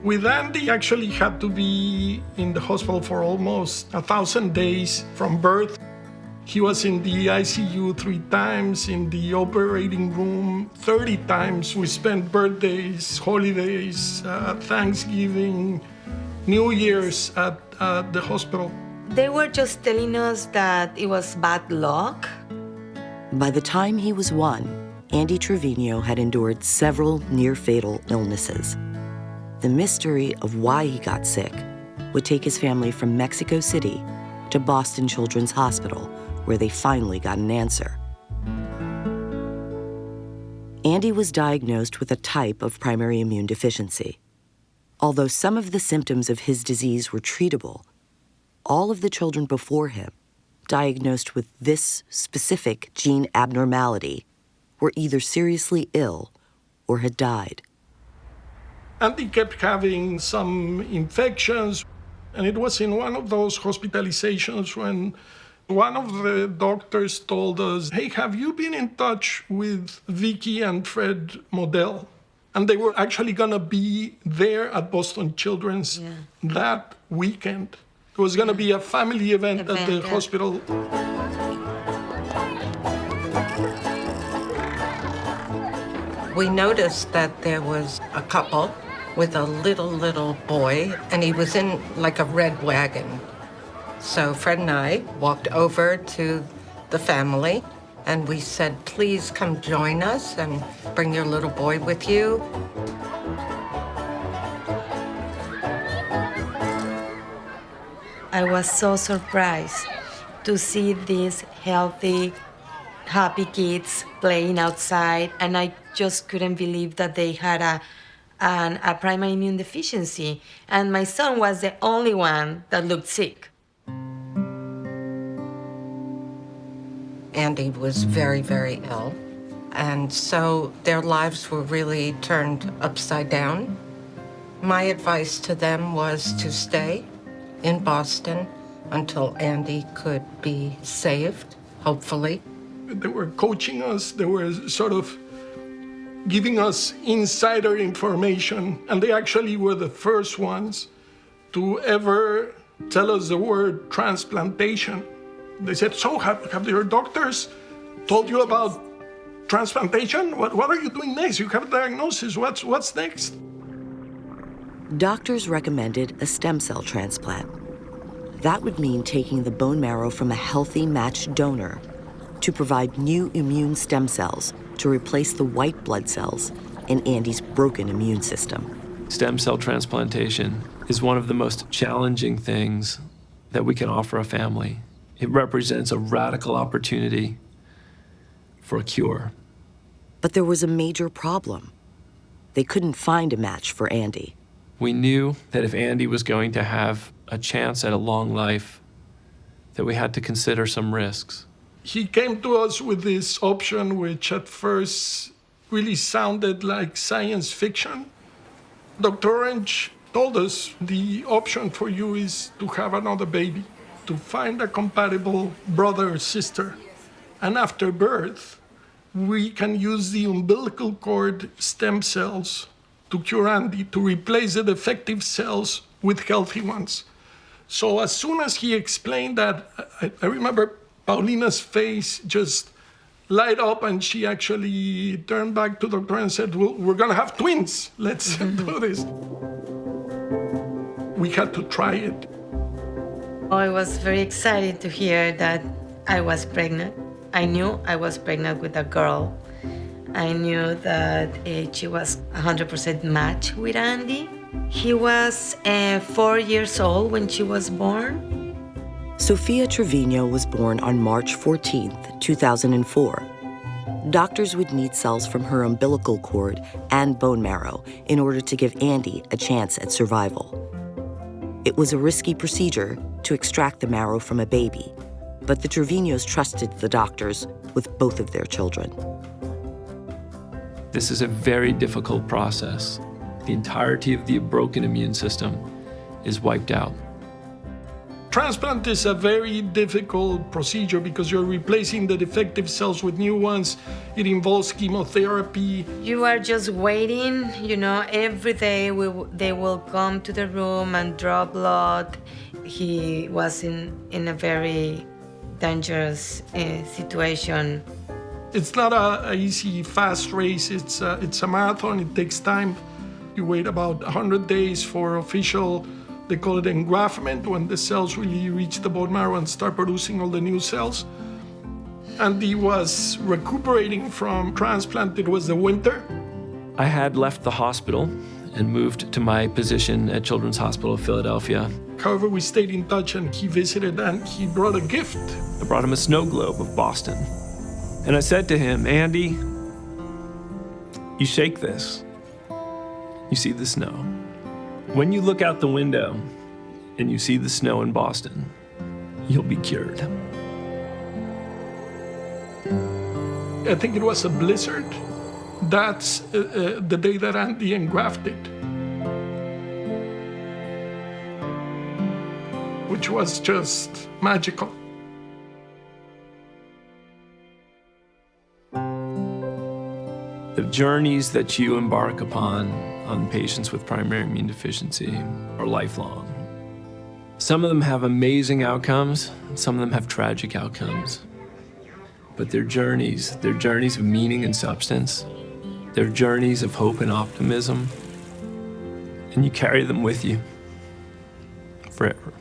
With Andy, actually had to be in the hospital for almost 1,000 days from birth. He was in the ICU 3 times, in the operating room 30 times. We spent birthdays, holidays, Thanksgiving, New Year's at the hospital. They were just telling us that it was bad luck. By the time he was 1, Andy Trevino had endured several near-fatal illnesses. The mystery of why he got sick would take his family from Mexico City to Boston Children's Hospital, where they finally got an answer. Andy was diagnosed with a type of primary immune deficiency. Although some of the symptoms of his disease were treatable, all of the children before him, diagnosed with this specific gene abnormality, were either seriously ill or had died. Andy kept having some infections, and it was in one of those hospitalizations when one of the doctors told us, "Hey, have you been in touch with Vicki and Fred Modell?" And they were actually gonna be there at Boston Children's that weekend. It was gonna be a family event at the hospital. We noticed that there was a couple with a little boy, and he was in like a red wagon. So Fred and I walked over to the family, and we said, "Please come join us and bring your little boy with you." I was so surprised to see these healthy, happy kids playing outside, and I just couldn't believe that they had a primary immune deficiency, and my son was the only one that looked sick. Andy was very, very ill, and so their lives were really turned upside down. My advice to them was to stay in Boston until Andy could be saved, hopefully. They were coaching us, they were sort of giving us insider information, and they actually were the first ones to ever tell us the word transplantation. They said, "So have your doctors told you about transplantation? What are you doing next? You have a diagnosis, what's next?" Doctors recommended a stem cell transplant. That would mean taking the bone marrow from a healthy matched donor to provide new immune stem cells to replace the white blood cells in Andy's broken immune system. Stem cell transplantation is one of the most challenging things that we can offer a family. It represents a radical opportunity for a cure. But there was a major problem. They couldn't find a match for Andy. We knew that if Andy was going to have a chance at a long life, that we had to consider some risks. He came to us with this option, which at first really sounded like science fiction. Dr. Orange told us the option for you is to have another baby, to find a compatible brother or sister. And after birth, we can use the umbilical cord stem cells to cure Andy, to replace the defective cells with healthy ones. So as soon as he explained that, I remember Paulina's face just light up, and she actually turned back to the doctor and said, "Well, we're gonna have twins. Let's do this." We had to try it. I was very excited to hear that I was pregnant. I knew I was pregnant with a girl. I knew that she was 100% matched with Andy. He was 4 years old when she was born. Sofia Trevino was born on March 14th, 2004. Doctors would need cells from her umbilical cord and bone marrow in order to give Andy a chance at survival. It was a risky procedure to extract the marrow from a baby, but the Trevinos trusted the doctors with both of their children. This is a very difficult process. The entirety of the broken immune system is wiped out. Transplant is a very difficult procedure because you're replacing the defective cells with new ones. It involves chemotherapy. You are just waiting, every day they will come to the room and draw blood. He was in a very dangerous situation. It's not a easy, fast race. It's a marathon. It takes time. You wait about 100 days for official, they call it engraftment, when the cells really reach the bone marrow and start producing all the new cells. And he was recuperating from transplant. It was the winter. I had left the hospital and moved to my position at Children's Hospital of Philadelphia. However, we stayed in touch and he visited and he brought a gift. I brought him a snow globe of Boston. And I said to him, Andy, you shake this. You see the snow. When you look out the window and you see the snow in Boston, you'll be cured. I think it was a blizzard. That's the day that Andy engrafted, which was just magical. The journeys that you embark upon on patients with primary immunodeficiency are lifelong. Some of them have amazing outcomes, some of them have tragic outcomes. But they're journeys of meaning and substance. They're journeys of hope and optimism. And you carry them with you forever.